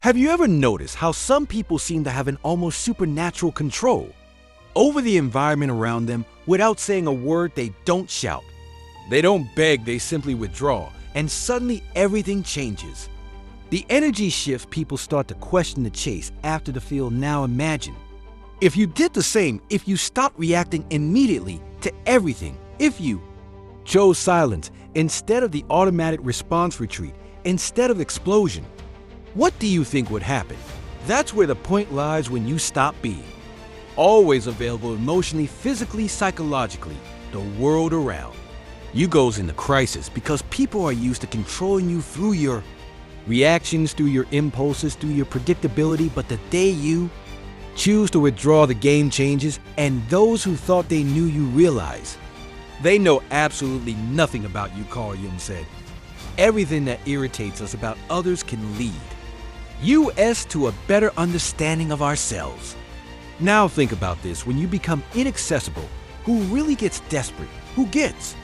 Have you ever noticed how some people seem to have an almost supernatural control over the environment around them without saying a word? They don't shout. They don't beg, they simply withdraw, and suddenly everything changes. The energy shifts, people start to question the chase after the field. Now imagine if you did the same, if you stopped reacting immediately to everything, if you chose silence instead of the automatic response retreat, instead of explosion. What do you think would happen? That's where the point lies when you stop being always available emotionally, physically, psychologically, the world around you goes into crisis because people are used to controlling you through your reactions, through your impulses, through your predictability. But the day you choose to withdraw, the game changes, and those who thought they knew you realize they know absolutely nothing about you. Carl Jung said, everything that irritates us about others can lead us to a better understanding of ourselves. Now think about this. When you become inaccessible, who really gets desperate? Who gets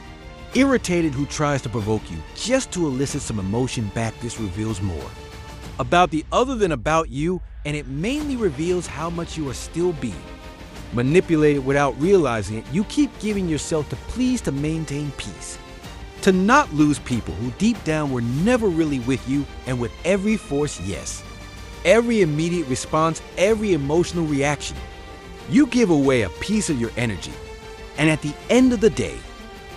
irritated? Who tries to provoke you just to elicit some emotion back? This reveals more about the other than about you, and it mainly reveals how much you are still being manipulated without realizing it. You keep giving yourself to please, to maintain peace, to not lose people who deep down were never really with you, and with every force, yes, every immediate response, every emotional reaction, you give away a piece of your energy. And at the end of the day,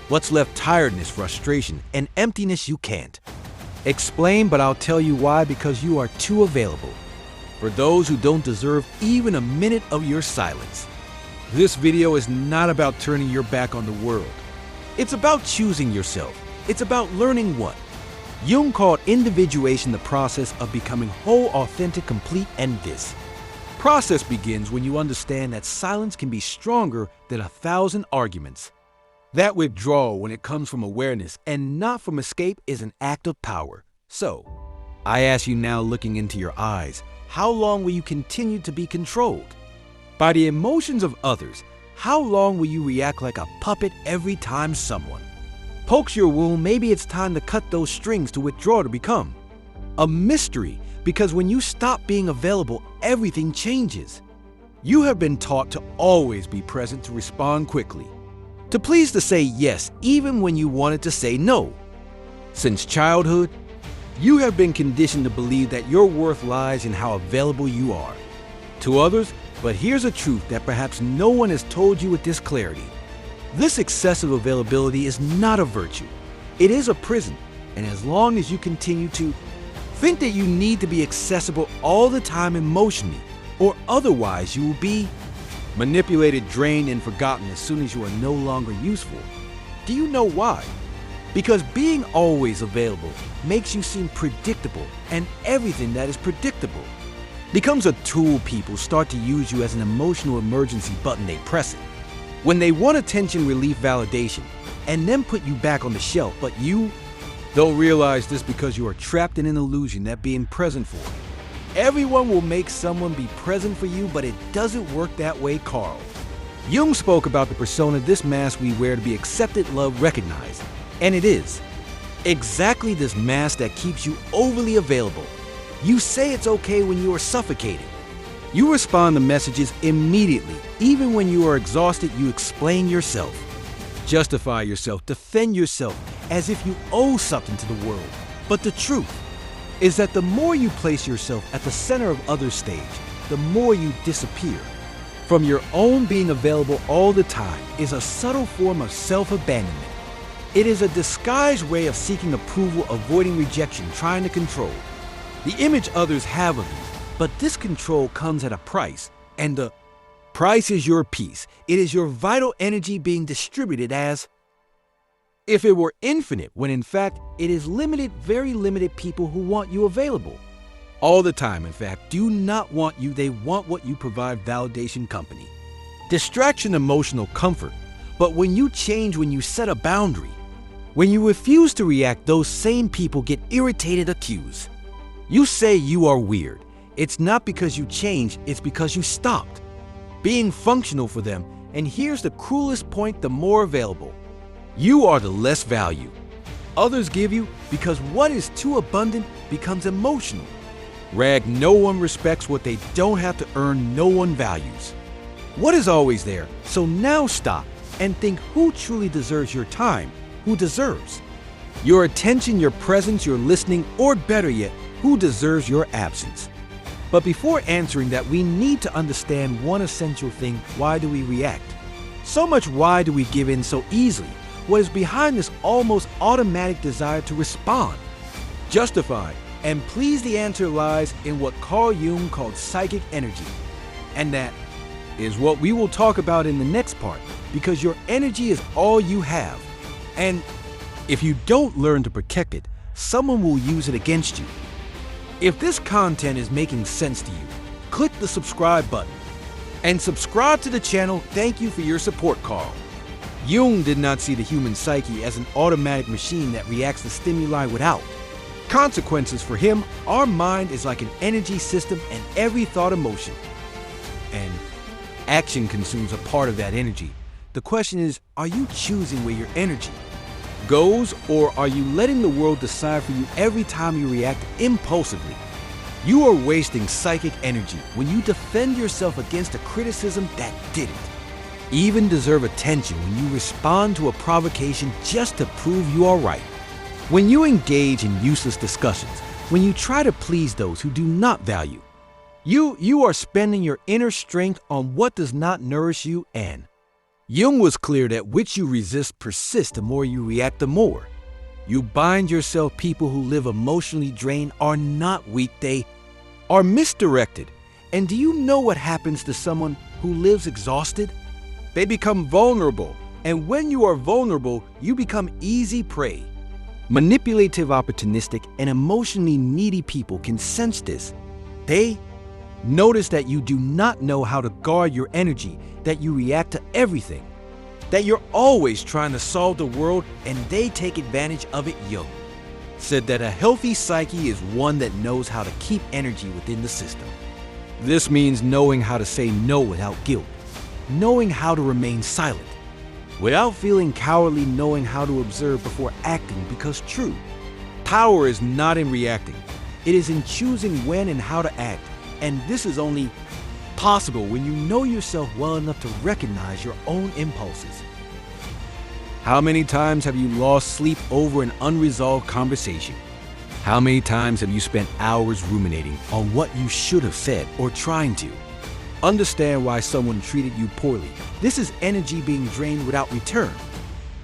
what's left? Tiredness, frustration, and emptiness. You can't explain, but I'll tell you why. Because you are too available for those who don't deserve even a minute of your silence. This video is not about turning your back on the world. It's about choosing yourself. It's about learning what Jung called individuation, the process of becoming whole, authentic, complete. And this process begins when you understand that silence can be stronger than 1,000 arguments. That withdrawal, when it comes from awareness and not from escape, is an act of power. So, I ask you now, looking into your eyes, how long will you continue to be controlled by the emotions of others? How long will you react like a puppet every time someone pokes your wound? Maybe it's time to cut those strings, to withdraw, to become a mystery. Because when you stop being available, everything changes. You have been taught to always be present, to respond quickly, to please, to say yes, even when you wanted to say no. Since childhood, you have been conditioned to believe that your worth lies in how available you are to others. But here's a truth that perhaps no one has told you with this clarity. This excessive availability is not a virtue. It is a prison. And as long as you continue to think that you need to be accessible all the time emotionally or otherwise, you will be manipulated, drained, and forgotten as soon as you are no longer useful. Do you know why? Because being always available makes you seem predictable, and everything that is predictable becomes a tool. People start to use you as an emotional emergency button. They press it when they want attention, relief, validation, and then put you back on the shelf. But you don't realize this because you are trapped in an illusion that being present for everyone will make someone be present for you, but it doesn't work that way. Carl Jung spoke about the persona, this mask we wear to be accepted, loved, recognized. And it is exactly this mask that keeps you overly available. You say it's okay when you are suffocating. You respond to messages immediately. Even when you are exhausted, you explain yourself, justify yourself, defend yourself as if you owe something to the world. But the truth is that the more you place yourself at the center of others' stage, the more you disappear from your own. Being available all the time is a subtle form of self-abandonment. It is a disguised way of seeking approval, avoiding rejection, trying to control the image others have of you. But this control comes at a price, and the price is your peace. It is your vital energy being distributed as if it were infinite, when in fact it is limited. Very limited people who want you available all the time, in fact, do not want you. They want what you provide: validation, company, distraction, emotional comfort. But when you change, when you set a boundary, when you refuse to react, those same people get irritated, accuse. You say you are weird. It's not because you changed, it's because you stopped being functional for them. And here's the cruelest point: the more available you are, the less value others give you, because what is too abundant becomes emotional. Rag no one respects what they don't have to earn, no one values. What is always there? So now stop and think who truly deserves your time, who deserves your attention, your presence, your listening, or better yet, who deserves your absence. But before answering that, we need to understand one essential thing. Why do we react? So much why do we give in so easily? What is behind this almost automatic desire to respond, justify, and please? The answer lies in what Carl Jung called psychic energy. And that is what we will talk about in the next part, because your energy is all you have. And if you don't learn to protect it, someone will use it against you. If this content is making sense to you, click the subscribe button and subscribe to the channel. Thank you for your support, Carl. Jung did not see the human psyche as an automatic machine that reacts to stimuli without consequences. For him, our mind is like an energy system, and every thought, emotion, and action consumes a part of that energy. The question is, are you choosing where your energy goes, or are you letting the world decide for you every time you react impulsively? You are wasting psychic energy when you defend yourself against a criticism that didn't even deserve attention, when you respond to a provocation just to prove you are right, when you engage in useless discussions, when you try to please those who do not value you are spending your inner strength on what does not nourish you. And Jung was clear that which you resist persists. The more you react, the more you bind yourself. People who live emotionally drained are not weak, they are misdirected. And do you know what happens to someone who lives exhausted? They become vulnerable. And when you are vulnerable, you become easy prey. Manipulative, opportunistic, and emotionally needy people can sense this. They notice that you do not know how to guard your energy, that you react to everything, that you're always trying to solve the world, and they take advantage of it. Jung said that a healthy psyche is one that knows how to keep energy within the system. This means knowing how to say no without guilt, knowing how to remain silent without feeling cowardly, knowing how to observe before acting, because true power is not in reacting. It is in choosing when and how to act. And this is only possible when you know yourself well enough to recognize your own impulses. How many times have you lost sleep over an unresolved conversation? How many times have you spent hours ruminating on what you should have said or trying to understand why someone treated you poorly? This is energy being drained without return.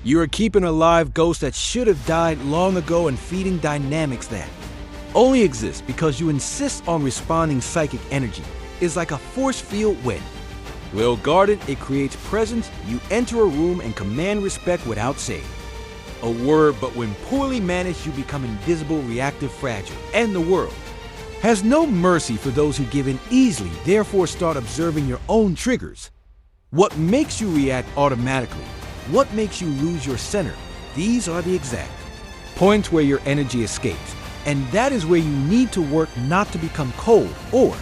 You are keeping alive ghosts that should have died long ago and feeding dynamics that only exist because you insist on responding. Psychic energy is like a force field when well guarded, it creates presence. You enter a room and command respect without saying a word, but when poorly managed, you become invisible, reactive, fragile. And the world has no mercy for those who give in easily. Therefore, start observing your own triggers. What makes you react automatically? What makes you lose your center? These are the exact points where your energy escapes. And that is where you need to work, not to become cold or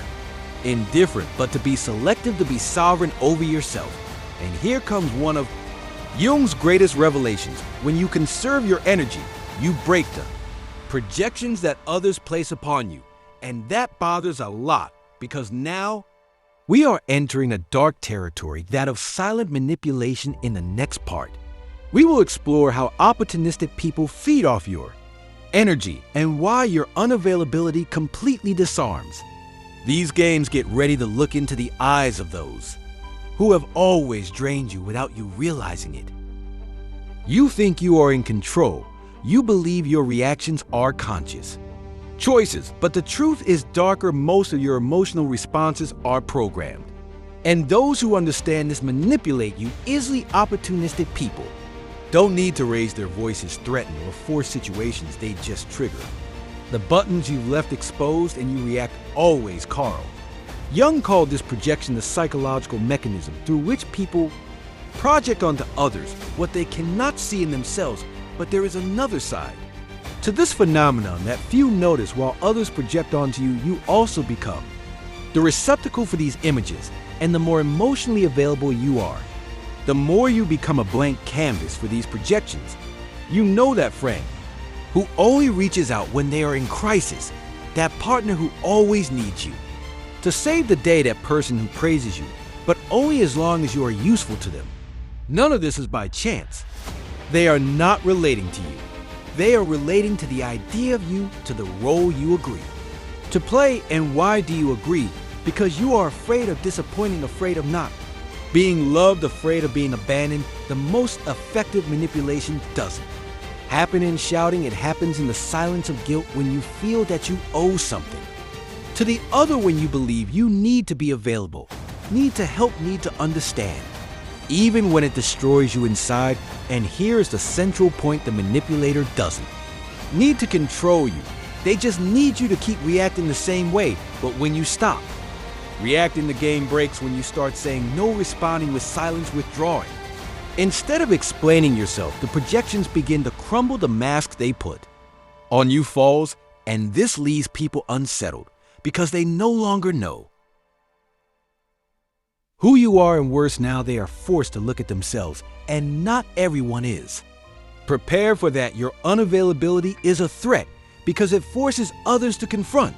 indifferent, but to be selective, to be sovereign over yourself. And here comes one of Jung's greatest revelations. When you conserve your energy, you break the projections that others place upon you. And that bothers a lot, because now we are entering a dark territory, that of silent manipulation. In the next part, we will explore how opportunistic people feed off your energy and why your unavailability completely disarms. These games get ready to look into the eyes of those who have always drained you without you realizing it. You think you are in control. You believe your reactions are conscious choices, but the truth is darker. Most of your emotional responses are programmed. And those who understand this manipulate you easily. Opportunistic people don't need to raise their voices, threaten, or force situations. They just trigger the buttons you've left exposed, and you react always. Carl Jung called this projection the psychological mechanism through which people project onto others what they cannot see in themselves. But there is another side to this phenomenon that few notice. While others project onto you, you also become the receptacle for these images. And the more emotionally available you are, the more you become a blank canvas for these projections. You know that friend who only reaches out when they are in crisis, that partner who always needs you. To save the day, that person who praises you, but only as long as you are useful to them. None of this is by chance. They are not relating to you. They are relating to the idea of you, to the role you agree to play. And why do you agree? Because you are afraid of disappointing, afraid of not being loved, afraid of being abandoned. The most effective manipulation doesn't happen in shouting. It happens in the silence of guilt, when you feel that you owe something to the other, when you believe you need to be available, need to help, need to understand, even when it destroys you inside. And here's the central point: the manipulator doesn't need to control you. They just need you to keep reacting the same way. But when you stop reacting, the game breaks. When you start saying no, responding with silence, withdrawing, instead of explaining yourself, the projections begin to crumble. The mask they put on you falls, and this leaves people unsettled because they no longer know who you are. And worse, now they are forced to look at themselves, and not everyone is. Prepare for that. Your unavailability is a threat because it forces others to confront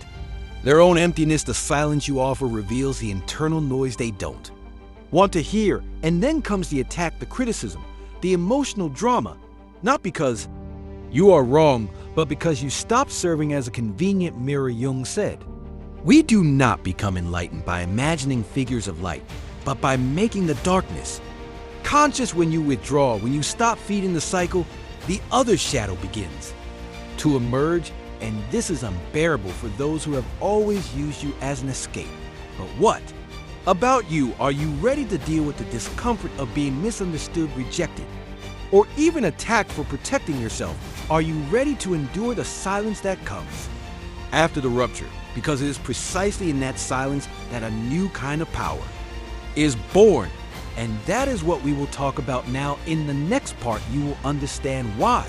their own emptiness. The silence you offer reveals the internal noise they don't want to hear. And then comes the attack, the criticism, the emotional drama, not because you are wrong, but because you stop serving as a convenient mirror. Jung said, "We do not become enlightened by imagining figures of light, but by making the darkness conscious." When you withdraw, when you stop feeding the cycle, the other shadow begins to emerge. And this is unbearable for those who have always used you as an escape. But what about you? Are you ready to deal with the discomfort of being misunderstood, rejected, or even attacked for protecting yourself? Are you ready to endure the silence that comes after the rupture? Because it is precisely in that silence that a new kind of power is born. And that is what we will talk about now. In the next part, you will understand why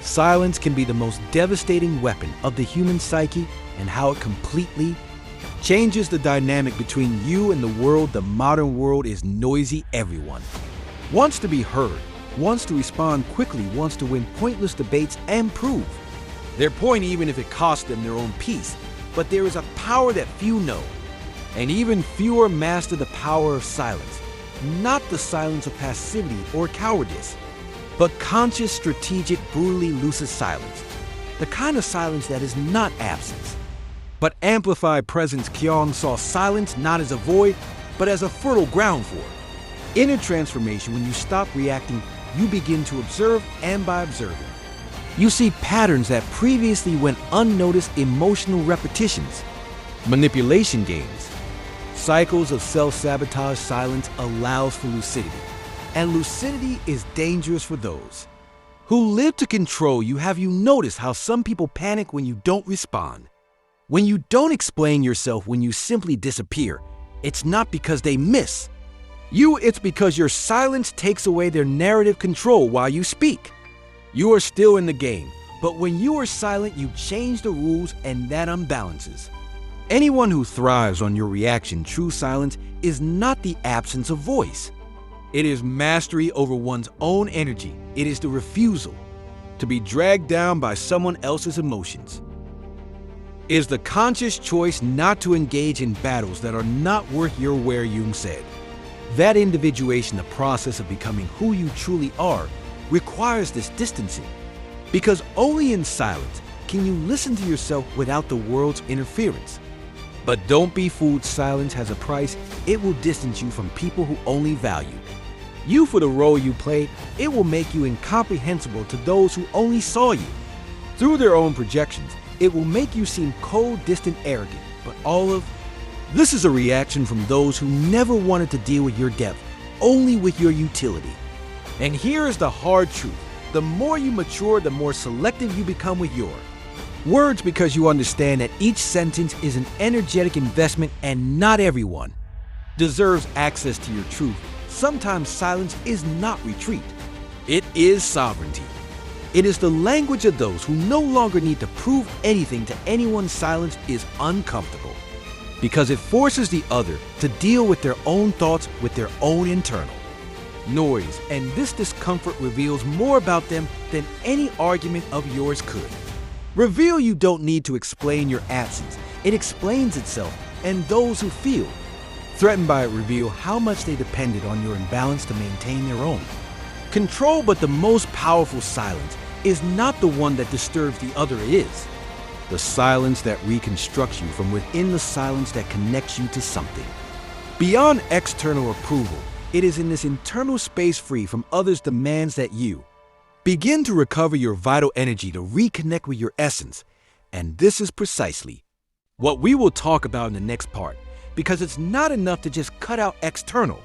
silence can be the most devastating weapon of the human psyche, and how it completely changes the dynamic between you and the world. The modern world is noisy. Everyone wants to be heard, wants to respond quickly, wants to win pointless debates and prove their point, even if it costs them their own peace. But there is a power that few know, and even fewer master: the power of silence. Not the silence of passivity or cowardice, but conscious, strategic, brutally lucid silence. The kind of silence that is not absence, but amplified presence. Jung saw silence not as a void, but as a fertile ground for inner transformation. When you stop reacting, you begin to observe, and by observing, you see patterns that previously went unnoticed. Emotional repetitions, manipulation games, cycles of self-sabotage. Silence allows for lucidity. And lucidity is dangerous for those who live to control you. Have you noticed how some people panic when you don't respond? When you don't explain yourself, when you simply disappear? It's not because they miss you, it's because your silence takes away their narrative control while you speak. You are still in the game, but when you are silent, you change the rules, and that unbalances anyone who thrives on your reaction. True silence is not the absence of voice. It is mastery over one's own energy. It is the refusal to be dragged down by someone else's emotions. It is the conscious choice not to engage in battles that are not worth your wear. Jung said, that individuation, the process of becoming who you truly are, requires this distancing. Because only in silence can you listen to yourself without the world's interference. But don't be fooled. Silence has a price. It will distance you from people who only value you for the role you played. It will make you incomprehensible to those who only saw you through their own projections. It will make you seem cold, distant, arrogant. But all of this is a reaction from those who never wanted to deal with your depth, only with your utility. And here is the hard truth. The more you mature, the more selective you become with your words, because you understand that each sentence is an energetic investment, and not everyone deserves access to your truth. Sometimes silence is not retreat. It is sovereignty. It is the language of those who no longer need to prove anything to anyone. Silence is uncomfortable because it forces the other to deal with their own thoughts, with their own internal noise. And this discomfort reveals more about them than any argument of yours could. Reveal you don't need to explain your absence. It explains itself, and those who feel threatened by it reveal how much they depended on your imbalance to maintain their own. Control, but the most powerful silence is not the one that disturbs the other, it is the silence that reconstructs you from within, the silence that connects you to something. Beyond external approval, it is in this internal space free from others' demands that you begin to recover your vital energy to reconnect with your essence. And this is precisely what we will talk about in the next part, because it's not enough to just cut out external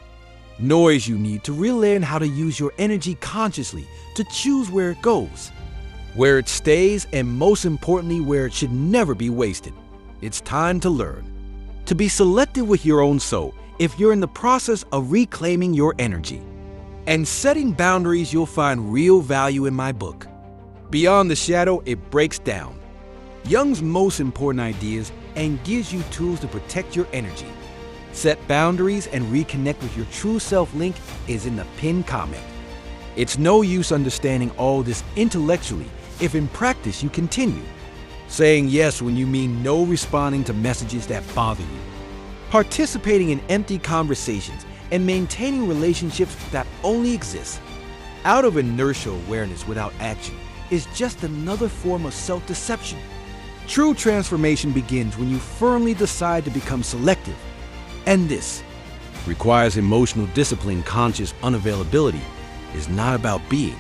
noise. You need to relearn how to use your energy consciously, to choose where it goes, where it stays, and most importantly, where it should never be wasted. It's time to learn to be selective with your own soul if you're in the process of reclaiming your energy and setting boundaries. You'll find real value in my book, Beyond the Shadow. It breaks down Jung's most important ideas and gives you tools to protect your energy, set boundaries, and reconnect with your true self. Link is in the pinned comment. It's no use understanding all this intellectually if in practice you continue saying yes when you mean no, responding to messages that bother you, participating in empty conversations, and maintaining relationships that only exist out of inertial awareness without action is just another form of self-deception. True transformation begins when you firmly decide to become selective, and this requires emotional discipline. Conscious unavailability is not about being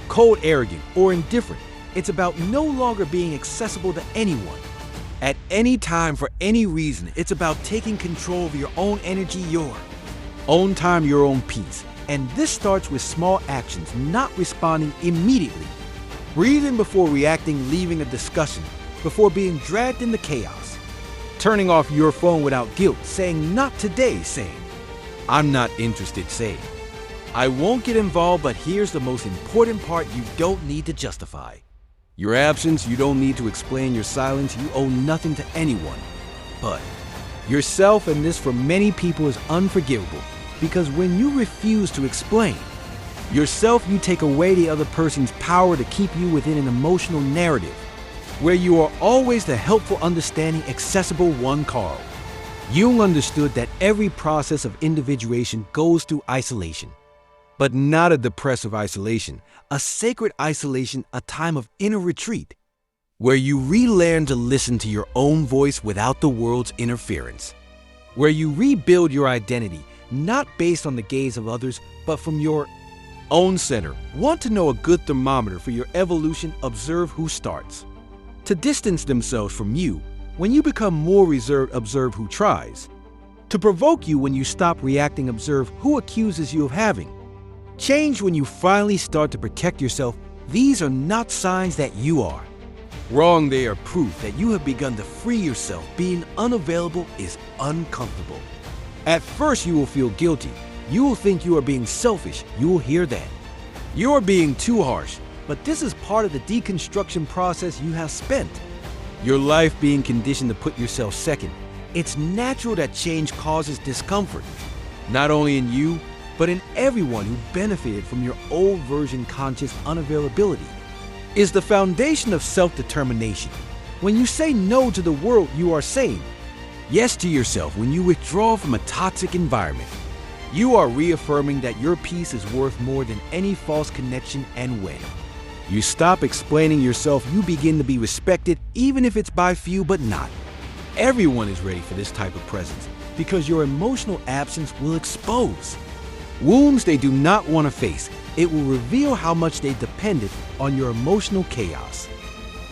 cold, arrogant, or indifferent. It's about no longer being accessible to anyone at any time for any reason. It's about taking control of your own energy, your own time, your own peace. And this starts with small actions, not responding immediately, breathing before reacting, leaving a discussion before being dragged into chaos, turning off your phone without guilt, saying not today, saying I'm not interested, saying I won't get involved. But here's the most important part: you don't need to justify your absence. You don't need to explain your silence. You owe nothing to anyone but yourself. And this, for many people, is unforgivable, because when you refuse to explain yourself, you take away the other person's power to keep you within an emotional narrative where you are always the helpful, understanding, accessible one. Carl Jung understood that every process of individuation goes through isolation, but not a depressive isolation, a sacred isolation, a time of inner retreat, where you relearn to listen to your own voice without the world's interference, where you rebuild your identity, not based on the gaze of others, but from your own center. Want to know a good thermometer for your evolution? Observe who starts to distance themselves from you. When you become more reserved, observe who tries to provoke you. When you stop reacting, observe who accuses you of having change. When you finally start to protect yourself, these are not signs that you are wrong. They are proof that you have begun to free yourself. Being unavailable is uncomfortable. At first, you will feel guilty. You will think you are being selfish. You will hear that you are being too harsh. But this is part of the deconstruction process. You have spent your life being conditioned to put yourself second. It's natural that change causes discomfort, not only in you, but in everyone who benefited from your old version. Conscious unavailability is the foundation of self-determination. When you say no to the world, you are saying yes to yourself. When you withdraw from a toxic environment, you are reaffirming that your peace is worth more than any false connection. And when you stop explaining yourself, you begin to be respected, even if it's by few. But not everyone is ready for this type of presence, because your emotional absence will expose wounds they do not want to face. It will reveal how much they depended on your emotional chaos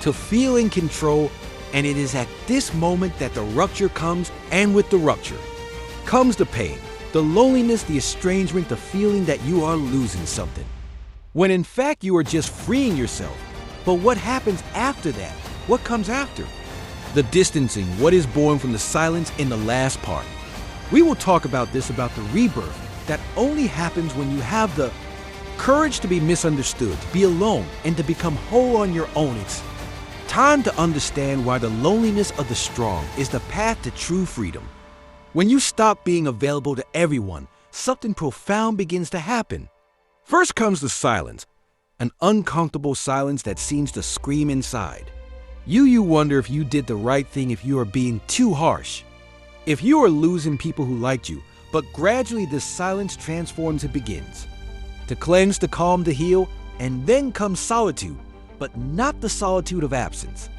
to feel in control. And it is at this moment that the rupture comes, and with the rupture comes the pain, the loneliness, the estrangement, the feeling that you are losing something, when in fact you are just freeing yourself. But what happens after that? What comes after? The distancing, what is born from the silence in the last part. We will talk about this, about the rebirth that only happens when you have the courage to be misunderstood, to be alone, and to become whole on your own. It's time to understand why the loneliness of the strong is the path to true freedom. When you stop being available to everyone, something profound begins to happen. First comes the silence, an uncomfortable silence that seems to scream inside. You wonder if you did the right thing, if you are being too harsh. If you are losing people who liked you, but gradually this silence transforms and begins. To cleanse, to calm, to heal, and then comes solitude, but not the solitude of absence.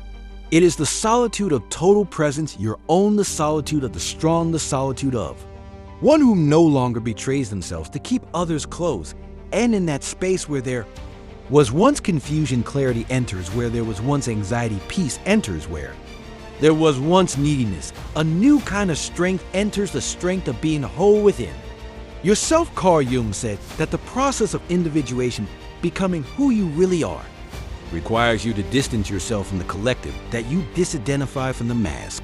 It is the solitude of total presence, your own, the solitude of the strong, the solitude of one who no longer betrays themselves to keep others close, and in that space where there was once confusion, clarity enters. Where there was once anxiety, peace enters. Where there was once neediness, a new kind of strength enters, the strength of being whole within. Yourself, Carl Jung said that the process of individuation, becoming who you really are, requires you to distance yourself from the collective, that you disidentify from the mask,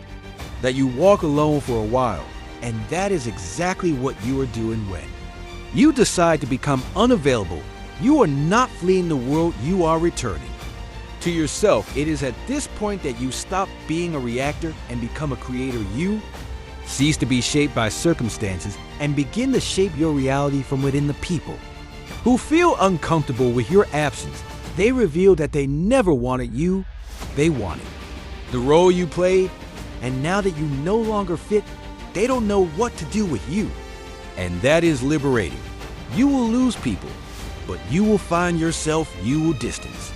that you walk alone for a while, and that is exactly what you are doing when you decide to become unavailable. You are not fleeing the world, you are returning to yourself. It is at this point that you stop being a reactor and become a creator. You cease to be shaped by circumstances and begin to shape your reality from within. The people who feel uncomfortable with your absence, they reveal that they never wanted you, they wanted the role you played, and now that you no longer fit, they don't know what to do with you. And that is liberating. You will lose people, but you will find yourself. You will distance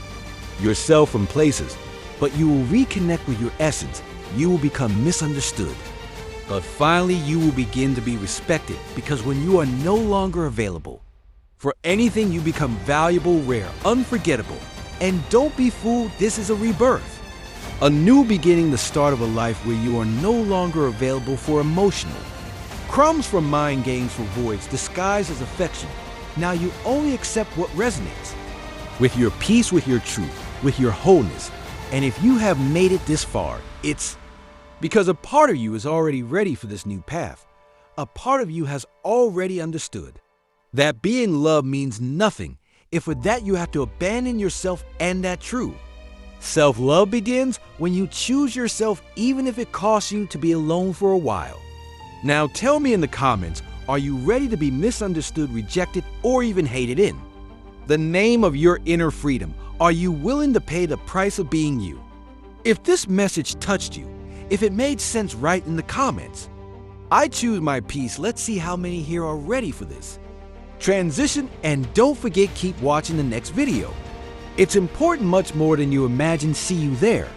yourself from places, but you will reconnect with your essence. You will become misunderstood, but finally you will begin to be respected, because when you are no longer available for anything, you become valuable, rare, unforgettable. And don't be fooled, this is a rebirth. A new beginning, the start of a life where you are no longer available for emotional crumbs, from mind games, for voids disguised as affection. Now you only accept what resonates with your peace, with your truth, with your wholeness. And if you have made it this far, it's because a part of you is already ready for this new path. A part of you has already understood that being loved means nothing if with that you have to abandon yourself, and that true self-love begins when you choose yourself, even if it costs you to be alone for a while. Now tell me in the comments, are you ready to be misunderstood, rejected, or even hated in the name of your inner freedom? Are you willing to pay the price of being you? If this message touched you, if it made sense, write in the comments. I choose my peace. Let's see how many here are ready for this transition. And don't forget, keep watching the next video. It's important much more than you imagine. See you there.